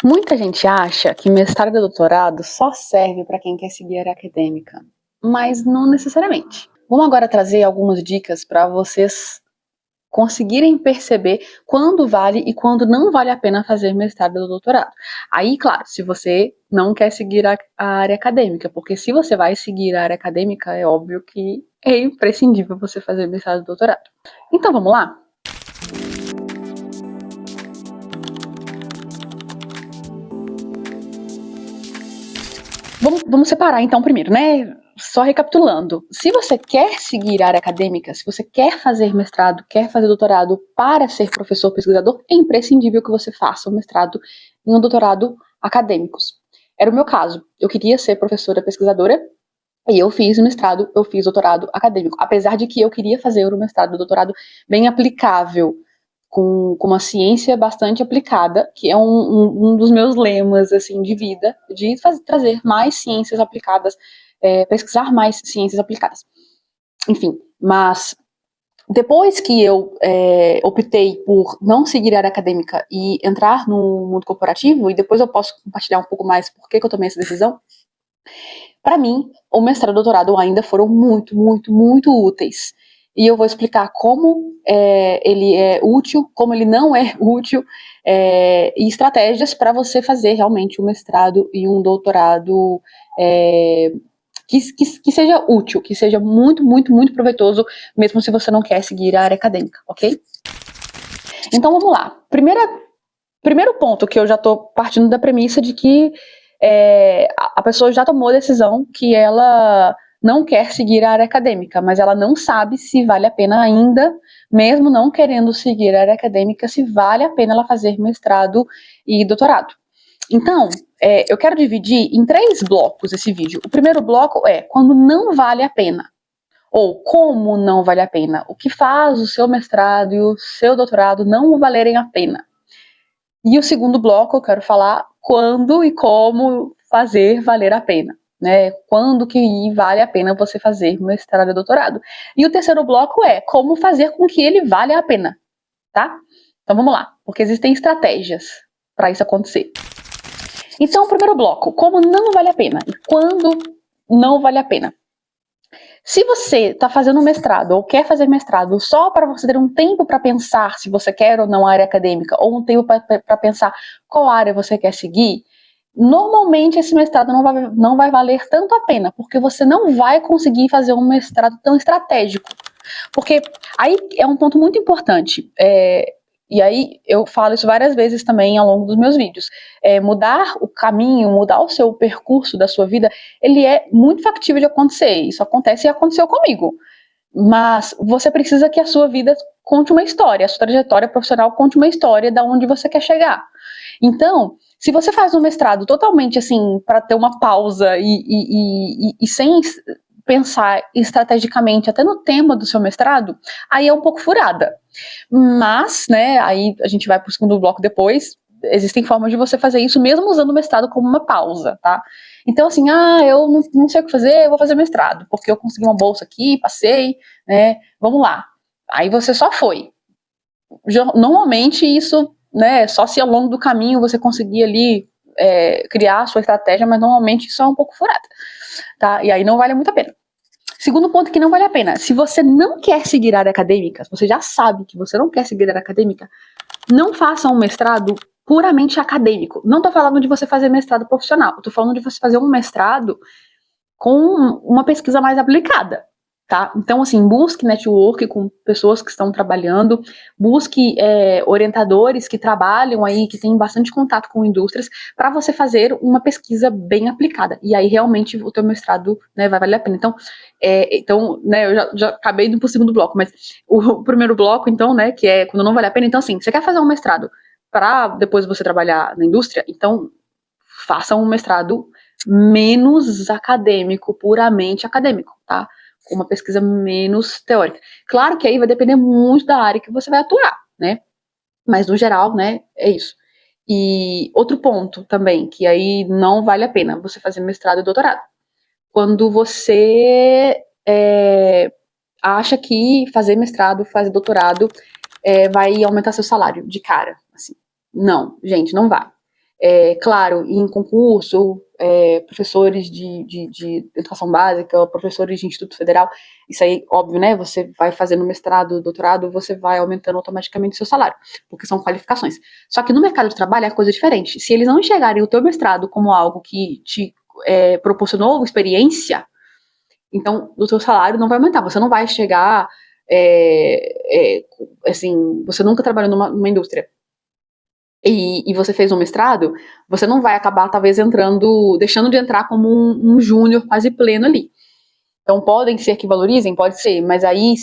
Muita gente acha que mestrado e doutorado só serve para quem quer seguir a área acadêmica, mas não necessariamente. Vamos agora trazer algumas dicas para vocês conseguirem perceber quando vale e quando não vale a pena fazer mestrado ou doutorado. Aí, claro, se você não quer seguir a área acadêmica, porque se você vai seguir a área acadêmica, é óbvio que é imprescindível você fazer mestrado ou doutorado. Então, vamos lá? Vamos separar então primeiro, né? Só recapitulando, se você quer seguir a área acadêmica, se você quer fazer mestrado, quer fazer doutorado para ser professor pesquisador, é imprescindível que você faça um mestrado e um doutorado acadêmicos. Era o meu caso. Eu queria ser professora pesquisadora e eu fiz mestrado, eu fiz doutorado acadêmico. Apesar de que eu queria fazer o mestrado e o doutorado bem aplicável, com uma ciência bastante aplicada, que é um dos meus lemas assim de vida, de trazer mais ciências aplicadas, pesquisar mais ciências aplicadas. Enfim, mas depois que eu optei por não seguir a área acadêmica e entrar no mundo corporativo, e depois eu posso compartilhar um pouco mais por que eu tomei essa decisão, para mim, o mestrado e o doutorado ainda foram muito, muito, muito úteis. E eu vou explicar como ele é útil, como ele não é útil, e estratégias para você fazer realmente um mestrado e um doutorado que seja útil, que seja muito, muito, muito proveitoso, mesmo se você não quer seguir a área acadêmica, ok? Então vamos lá. Primeiro ponto que eu já estou partindo da premissa de que a pessoa já tomou a decisão que ela não quer seguir a área acadêmica, mas ela não sabe se vale a pena ainda, mesmo não querendo seguir a área acadêmica, se vale a pena ela fazer mestrado e doutorado. Então, eu quero dividir em 3 blocos esse vídeo. O primeiro bloco é quando não vale a pena, ou como não vale a pena, o que faz o seu mestrado e o seu doutorado não valerem a pena. E o segundo bloco eu quero falar quando e como fazer valer a pena, né? Quando que vale a pena você fazer mestrado e doutorado. E o terceiro bloco é como fazer com que ele valha a pena, tá? Então vamos lá, porque existem estratégias para isso acontecer. Então, o primeiro bloco, como não vale a pena e quando não vale a pena. Se você está fazendo um mestrado ou quer fazer mestrado só para você ter um tempo para pensar se você quer ou não a área acadêmica, ou um tempo para pensar qual área você quer seguir, normalmente esse mestrado não vai valer tanto a pena, porque você não vai conseguir fazer um mestrado tão estratégico. Porque aí é um ponto muito importante. E aí eu falo isso várias vezes também ao longo dos meus vídeos. Mudar o caminho, mudar o seu percurso da sua vida, ele é muito factível de acontecer. Isso acontece e aconteceu comigo. Mas você precisa que a sua vida conte uma história, a sua trajetória profissional conte uma história de onde você quer chegar. Então, se você faz um mestrado totalmente assim, para ter uma pausa e sem pensar estrategicamente até no tema do seu mestrado, aí é um pouco furada. Mas, né, aí a gente vai para o segundo bloco depois, existem formas de você fazer isso mesmo usando o mestrado como uma pausa, tá? Então, assim, eu não sei o que fazer, eu vou fazer mestrado, porque eu consegui uma bolsa aqui, passei, né, vamos lá. Aí você só foi. Normalmente isso, né, só se ao longo do caminho você conseguir ali criar a sua estratégia, mas normalmente isso é um pouco furada, tá? E aí não vale muito a pena. Segundo ponto que não vale a pena, se você não quer seguir a área acadêmica, se você já sabe que você não quer seguir a área acadêmica, não faça um mestrado puramente acadêmico. Não estou falando de você fazer mestrado profissional, estou falando de você fazer um mestrado com uma pesquisa mais aplicada, tá? Então, assim, busque network com pessoas que estão trabalhando, busque orientadores que trabalham aí, que têm bastante contato com indústrias, para você fazer uma pesquisa bem aplicada. E aí, realmente, o teu mestrado, né, vai valer a pena. Então, né, eu já acabei indo pro segundo bloco, mas o primeiro bloco, então, né, que é quando não vale a pena. Então, assim, você quer fazer um mestrado para depois você trabalhar na indústria? Então, faça um mestrado menos acadêmico, puramente acadêmico, tá? Com uma pesquisa menos teórica. Claro que aí vai depender muito da área que você vai atuar, né? Mas no geral, né, é isso. E outro ponto também, que aí não vale a pena você fazer mestrado e doutorado. Quando você acha que fazer mestrado, fazer doutorado vai aumentar seu salário de cara, assim. Não, gente, não vai. claro, em concurso, professores de educação básica, professores de Instituto Federal, isso aí, óbvio, né? Você vai fazendo mestrado, doutorado, você vai aumentando automaticamente o seu salário, porque são qualificações. Só que no mercado de trabalho é coisa diferente. Se eles não enxergarem o teu mestrado como algo que te proporcionou experiência, então o teu salário não vai aumentar. Você não vai chegar, assim, você nunca trabalhou numa indústria e você fez um mestrado, você não vai acabar, talvez, deixando de entrar como um júnior quase pleno ali. Então, podem ser que valorizem? Pode ser, mas aí,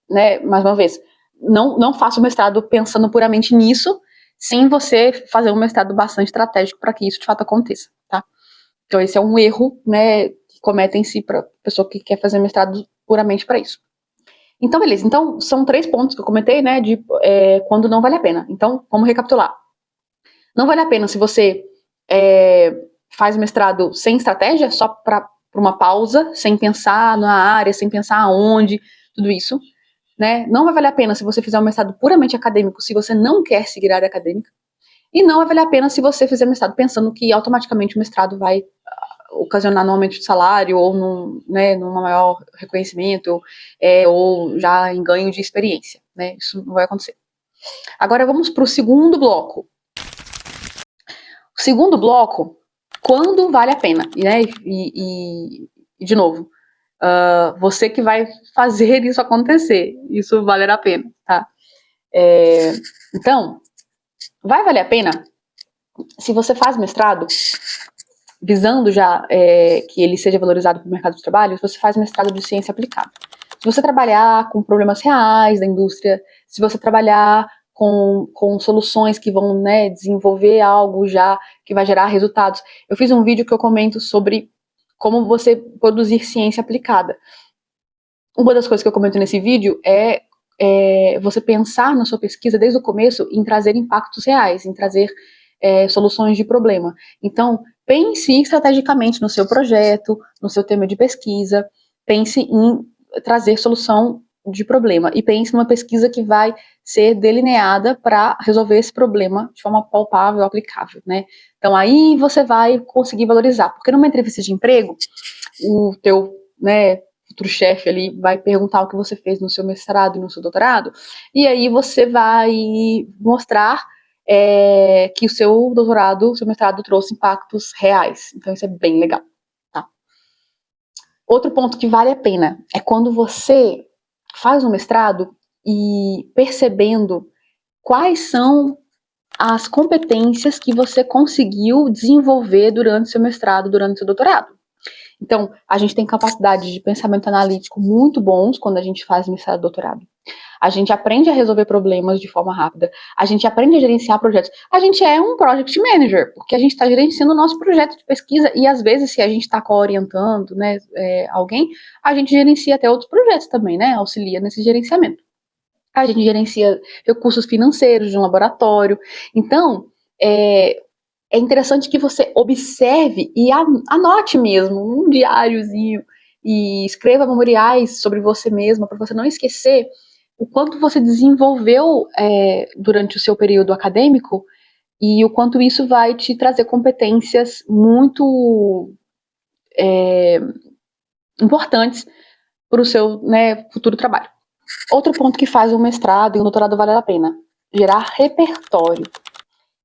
né, mais uma vez, não faça o mestrado pensando puramente nisso, sem você fazer um mestrado bastante estratégico para que isso de fato aconteça, tá? Então, esse é um erro, né, que cometem-se para pessoa que quer fazer mestrado puramente para isso. Então, beleza. Então, são 3 pontos que eu comentei, né, de quando não vale a pena. Então, vamos recapitular. Não vale a pena se você faz mestrado sem estratégia, só para uma pausa, sem pensar na área, sem pensar aonde, tudo isso. Né? Não vai valer a pena se você fizer um mestrado puramente acadêmico, se você não quer seguir a área acadêmica. E não vai valer a pena se você fizer mestrado pensando que automaticamente o mestrado vai ocasionar um aumento de salário ou num maior reconhecimento ou já em ganho de experiência. Né? Isso não vai acontecer. Agora vamos para o segundo bloco. O segundo bloco, quando vale a pena, né? E de novo, você que vai fazer isso acontecer, isso valer a pena, tá? Então, vai valer a pena se você faz mestrado, visando já que ele seja valorizado para o mercado de trabalho, se você faz mestrado de ciência aplicada. Se você trabalhar com problemas reais da indústria, se você trabalhar com soluções que vão, né, desenvolver algo já que vai gerar resultados. Eu fiz um vídeo que eu comento sobre como você produzir ciência aplicada. Uma das coisas que eu comento nesse vídeo é você pensar na sua pesquisa desde o começo em trazer impactos reais, em trazer soluções de problema. Então, pense estrategicamente no seu projeto, no seu tema de pesquisa, pense em trazer solução de problema e pense numa pesquisa que vai ser delineada para resolver esse problema de forma palpável, aplicável, né? Então aí você vai conseguir valorizar, porque numa entrevista de emprego, o teu, né, futuro chefe ali vai perguntar o que você fez no seu mestrado e no seu doutorado, e aí você vai mostrar que o seu doutorado, o seu mestrado trouxe impactos reais. Então isso é bem legal. Tá? Outro ponto que vale a pena é quando você faz um mestrado e percebendo quais são as competências que você conseguiu desenvolver durante seu mestrado, durante seu doutorado. Então, a gente tem capacidade de pensamento analítico muito bons quando a gente faz mestrado e doutorado. A gente aprende a resolver problemas de forma rápida. A gente aprende a gerenciar projetos. A gente é um project manager, porque a gente está gerenciando o nosso projeto de pesquisa e, às vezes, se a gente está co-orientando, né, alguém, a gente gerencia até outros projetos também, né? Auxilia nesse gerenciamento. A gente gerencia recursos financeiros de um laboratório. Então, é interessante que você observe e anote mesmo um diáriozinho e escreva memoriais sobre você mesma para você não esquecer o quanto você desenvolveu durante o seu período acadêmico e o quanto isso vai te trazer competências muito importantes para o seu, né, futuro trabalho. Outro ponto que faz um mestrado e um doutorado valer a pena: gerar repertório.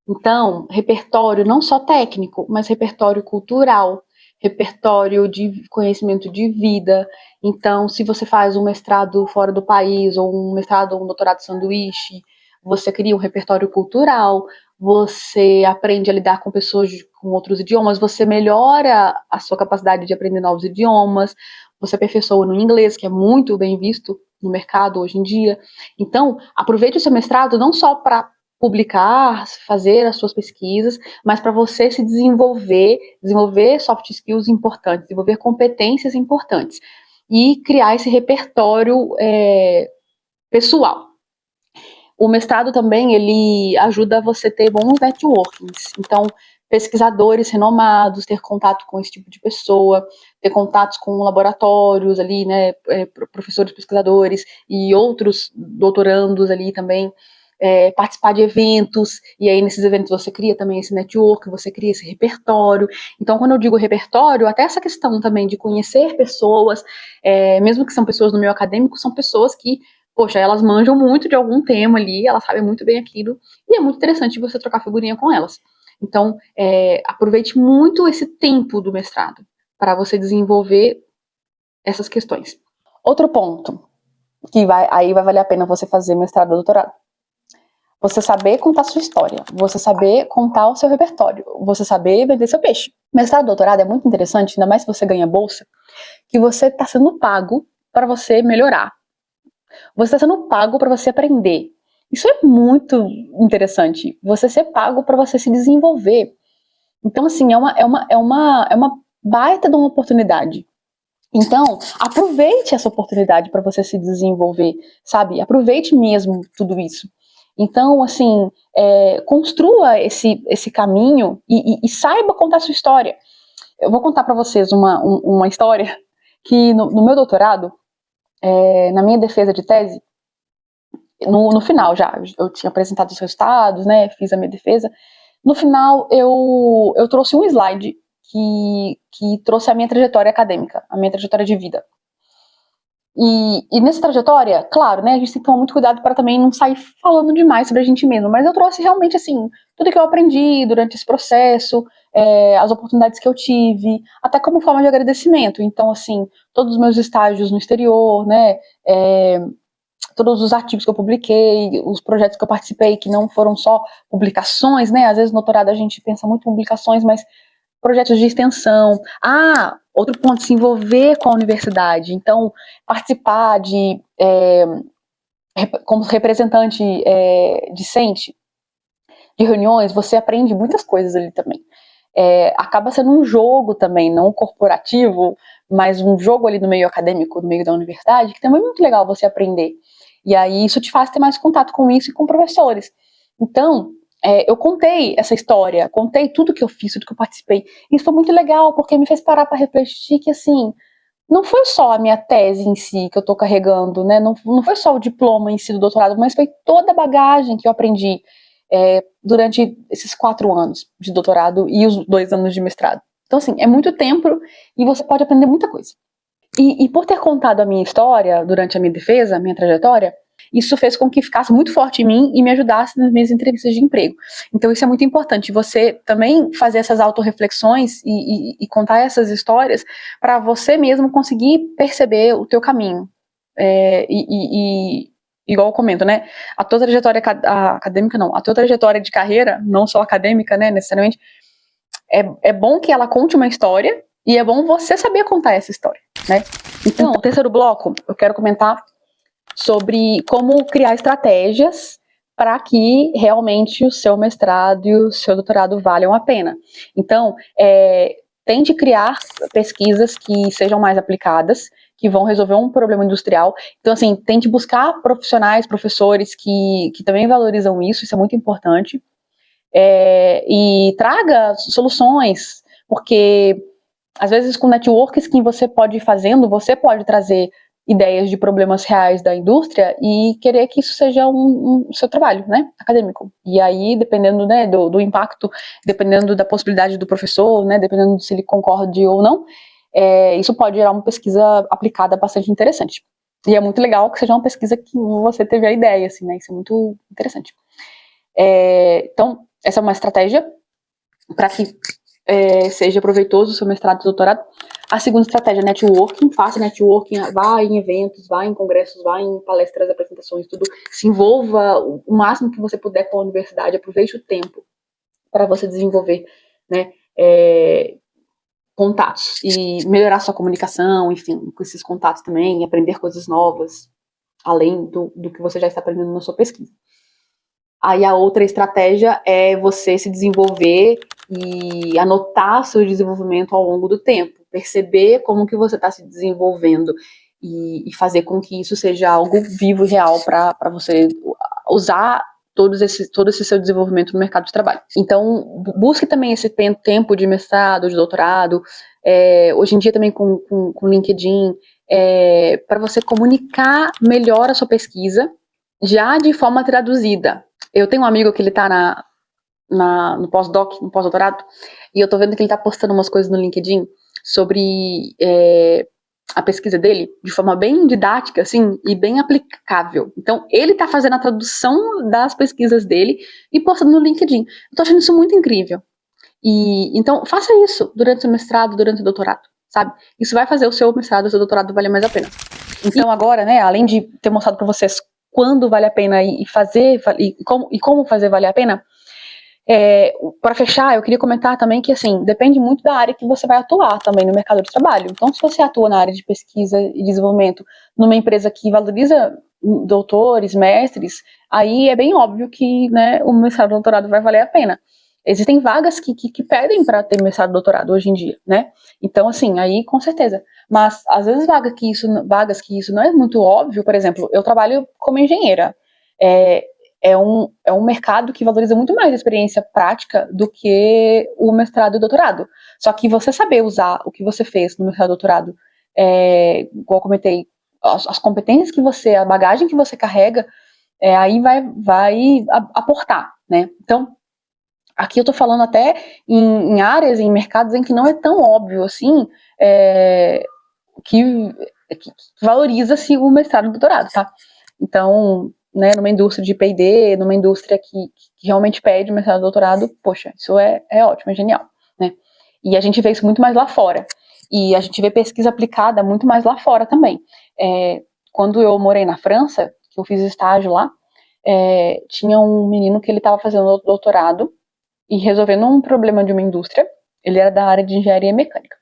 Então, repertório não só técnico, mas repertório cultural, repertório de conhecimento de vida. Então, se você faz um mestrado fora do país, ou um mestrado ou um doutorado sanduíche, você cria um repertório cultural, você aprende a lidar com pessoas com outros idiomas, você melhora a sua capacidade de aprender novos idiomas, você aperfeiçoa no inglês, que é muito bem visto no mercado hoje em dia. Então, aproveite o seu mestrado não só para publicar, fazer as suas pesquisas, mas para você se desenvolver soft skills importantes, desenvolver competências importantes e criar esse repertório pessoal. O mestrado também, ele ajuda você a ter bons networkings. Então, pesquisadores renomados, ter contato com esse tipo de pessoa, ter contatos com laboratórios ali, né, professores pesquisadores e outros doutorandos ali também, participar de eventos, e aí nesses eventos você cria também esse network, você cria esse repertório. Então, quando eu digo repertório, até essa questão também de conhecer pessoas, mesmo que são pessoas no meio acadêmico, são pessoas que, poxa, elas manjam muito de algum tema ali, elas sabem muito bem aquilo, e é muito interessante você trocar figurinha com elas. Então, aproveite muito esse tempo do mestrado para você desenvolver essas questões. Outro ponto, que aí vai valer a pena você fazer mestrado ou doutorado. Você saber contar sua história, você saber contar o seu repertório, você saber vender seu peixe. Mestrado ou doutorado é muito interessante, ainda mais se você ganha bolsa, que você está sendo pago para você melhorar. Você está sendo pago para você aprender. Isso é muito interessante. Você ser pago para você se desenvolver. Então, assim, é uma baita de uma oportunidade. Então, aproveite essa oportunidade para você se desenvolver, sabe? Aproveite mesmo tudo isso. Então, assim, construa esse caminho e saiba contar a sua história. Eu vou contar para vocês uma história que no meu doutorado, na minha defesa de tese, no final já, eu tinha apresentado os resultados, né? Fiz a minha defesa. No final, eu trouxe um slide que trouxe a minha trajetória acadêmica, a minha trajetória de vida. E nessa trajetória, claro, né, a gente tem que tomar muito cuidado para também não sair falando demais sobre a gente mesmo, mas eu trouxe realmente, assim, tudo que eu aprendi durante esse processo, as oportunidades que eu tive, até como forma de agradecimento. Então, assim, todos os meus estágios no exterior, né, todos os artigos que eu publiquei, os projetos que eu participei, que não foram só publicações, né, às vezes no doutorado a gente pensa muito em publicações, mas projetos de extensão. Outro ponto, se envolver com a universidade. Então, participar como representante discente de reuniões, você aprende muitas coisas ali também. Acaba sendo um jogo também, não corporativo, mas um jogo ali no meio acadêmico, no meio da universidade, que também é muito legal você aprender. E aí isso te faz ter mais contato com isso e com professores. Então, eu contei essa história, contei tudo que eu fiz, tudo que eu participei. Isso foi muito legal, porque me fez parar para refletir que, assim, não foi só a minha tese em si que eu estou carregando, né? Não foi só o diploma em si do doutorado, mas foi toda a bagagem que eu aprendi durante esses 4 anos de doutorado e os 2 anos de mestrado. Então, assim, é muito tempo e você pode aprender muita coisa. E por ter contado a minha história durante a minha defesa, a minha trajetória, isso fez com que ficasse muito forte em mim e me ajudasse nas minhas entrevistas de emprego. Então isso é muito importante, você também fazer essas autorreflexões e contar essas histórias para você mesmo conseguir perceber o teu caminho. Igual eu comento, né, a tua trajetória acadêmica não, a tua trajetória de carreira, não só acadêmica, né, necessariamente, é bom que ela conte uma história e é bom você saber contar essa história, né? Então, no terceiro bloco, eu quero comentar sobre como criar estratégias para que realmente o seu mestrado e o seu doutorado valham a pena. Então, tente criar pesquisas que sejam mais aplicadas, que vão resolver um problema industrial. Então, assim, tente buscar profissionais, professores que também valorizam isso é muito importante. E traga soluções, porque às vezes com networks que você pode ir fazendo, você pode trazer ideias de problemas reais da indústria e querer que isso seja um seu trabalho, né, acadêmico. E aí, dependendo, né, do impacto, dependendo da possibilidade do professor, né, dependendo de se ele concorde ou não, isso pode gerar uma pesquisa aplicada bastante interessante. E é muito legal que seja uma pesquisa que você teve a ideia, assim, né, isso é muito interessante. Então, essa é uma estratégia para que seja proveitoso o seu mestrado e doutorado. A segunda estratégia é networking, faça networking, vá em eventos, vá em congressos, vá em palestras, apresentações, tudo. Se envolva o máximo que você puder com a universidade, aproveite o tempo para você desenvolver, né, contatos e melhorar sua comunicação, enfim, com esses contatos também, aprender coisas novas, além do que você já está aprendendo na sua pesquisa. Aí a outra estratégia é você se desenvolver e anotar seu desenvolvimento ao longo do tempo, perceber como que você está se desenvolvendo e fazer com que isso seja algo vivo e real para você usar todo esse seu desenvolvimento no mercado de trabalho. Então, busque também esse tempo de mestrado, de doutorado, hoje em dia também com LinkedIn, para você comunicar melhor a sua pesquisa, Já de forma traduzida, eu tenho um amigo que ele tá no pós-doc, no pós-doutorado, e eu tô vendo que ele tá postando umas coisas no LinkedIn sobre a pesquisa dele de forma bem didática, assim, e bem aplicável. Então, ele tá fazendo a tradução das pesquisas dele e postando no LinkedIn. Eu tô achando isso muito incrível. E então, faça isso durante o mestrado, durante o doutorado, sabe? Isso vai fazer o seu mestrado, o seu doutorado valer mais a pena. Então, agora, né, além de ter mostrado para vocês quando vale a pena e como fazer valer a pena, para fechar, eu queria comentar também que, assim, depende muito da área que você vai atuar também no mercado de trabalho. Então, se você atua na área de pesquisa e desenvolvimento numa empresa que valoriza doutores, mestres, aí é bem óbvio que, né, o mestrado e doutorado vai valer a pena. Existem vagas que pedem para ter mestrado e doutorado hoje em dia, né? Então, assim, aí com certeza. Mas, às vezes, vagas que isso não é muito óbvio, por exemplo, eu trabalho como engenheira. É, é um mercado que valoriza muito mais a experiência prática do que o mestrado e o doutorado. Só que você saber usar o que você fez no mestrado e doutorado, igual eu comentei, as competências que você, a bagagem que você carrega, aí vai aportar, né? Então, aqui eu tô falando até em áreas, em mercados em que não é tão óbvio assim, que, que valoriza-se o mestrado e o doutorado, tá? Então, né, numa indústria de P&D, numa indústria que realmente pede mestrado e doutorado, poxa, isso é ótimo, é genial, né? E a gente vê isso muito mais lá fora. E a gente vê pesquisa aplicada muito mais lá fora também. Quando eu morei na França, que eu fiz estágio lá, tinha um menino que ele estava fazendo doutorado e resolvendo um problema de uma indústria. Ele era da área de engenharia mecânica.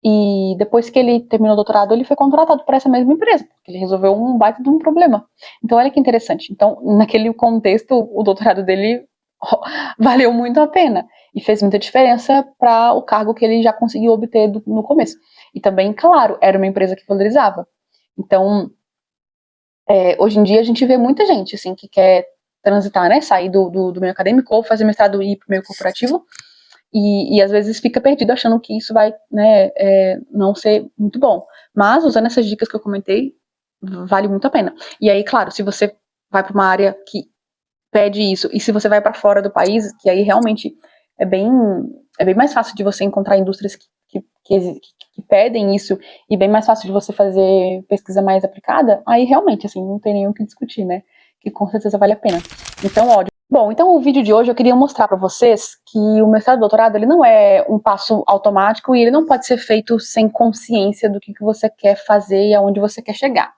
E depois que ele terminou o doutorado, ele foi contratado por essa mesma empresa, porque ele resolveu um baita de um problema. Então, olha que interessante. Então, naquele contexto, o doutorado dele valeu muito a pena e fez muita diferença para o cargo que ele já conseguiu obter no começo. E também, claro, era uma empresa que valorizava. Então, hoje em dia a gente vê muita gente assim que quer transitar, né, sair do meio acadêmico ou fazer mestrado e ir para o meio corporativo e às vezes fica perdido achando que isso vai, né, não ser muito bom. Mas usando essas dicas que eu comentei, vale muito a pena. E aí, claro, se você vai para uma área que pede isso, e se você vai para fora do país, que aí realmente é bem, é bem mais fácil de você encontrar indústrias que pedem isso, e bem mais fácil de você fazer pesquisa mais aplicada, aí realmente, assim, não tem nem o que discutir, né? Que com certeza vale a pena. Então, ódio. Bom, então o vídeo de hoje eu queria mostrar para vocês que o mestrado e doutorado ele não é um passo automático e ele não pode ser feito sem consciência do que você quer fazer e aonde você quer chegar.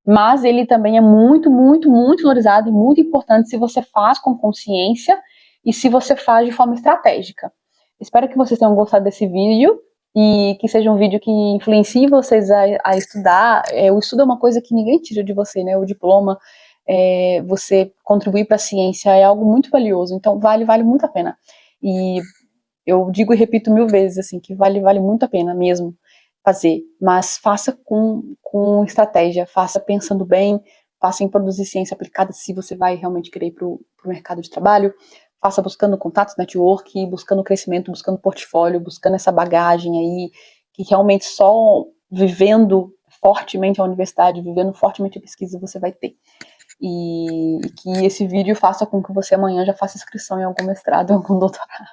Mas ele também é muito, muito, muito valorizado e muito importante se você faz com consciência e se você faz de forma estratégica. Espero que vocês tenham gostado desse vídeo e que seja um vídeo que influencie vocês a estudar. O estudo é uma coisa que ninguém tira de você, né? O diploma, você contribuir para a ciência é algo muito valioso, então vale muito a pena. E eu digo e repito 1000 vezes, assim, que vale muito a pena mesmo fazer, mas faça com estratégia, faça pensando bem, faça em produzir ciência aplicada se você vai realmente querer ir para o mercado de trabalho, faça buscando contatos, network, buscando crescimento, buscando portfólio, buscando essa bagagem aí, que realmente só vivendo fortemente a universidade, vivendo fortemente a pesquisa, você vai ter. E que esse vídeo faça com que você amanhã já faça inscrição em algum mestrado, em algum doutorado.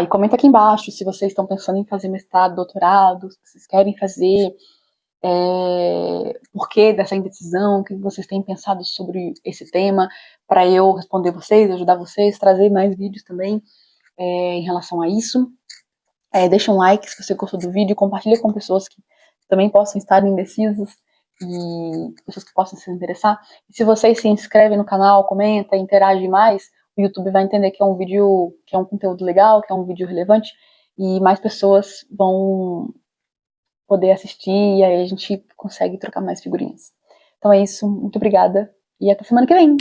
E comenta aqui embaixo se vocês estão pensando em fazer mestrado, doutorado, se vocês querem fazer, por que dessa indecisão, o que vocês têm pensado sobre esse tema, para eu responder vocês, ajudar vocês, trazer mais vídeos também em relação a isso. Deixa um like se você gostou do vídeo, compartilha com pessoas que também possam estar indecisas e pessoas que possam se interessar. E se vocês se inscrevem no canal, comenta, interage mais, o YouTube vai entender que é um vídeo, que é um conteúdo legal, que é um vídeo relevante, e mais pessoas vão poder assistir, e aí a gente consegue trocar mais figurinhas. Então é isso, muito obrigada, e até semana que vem!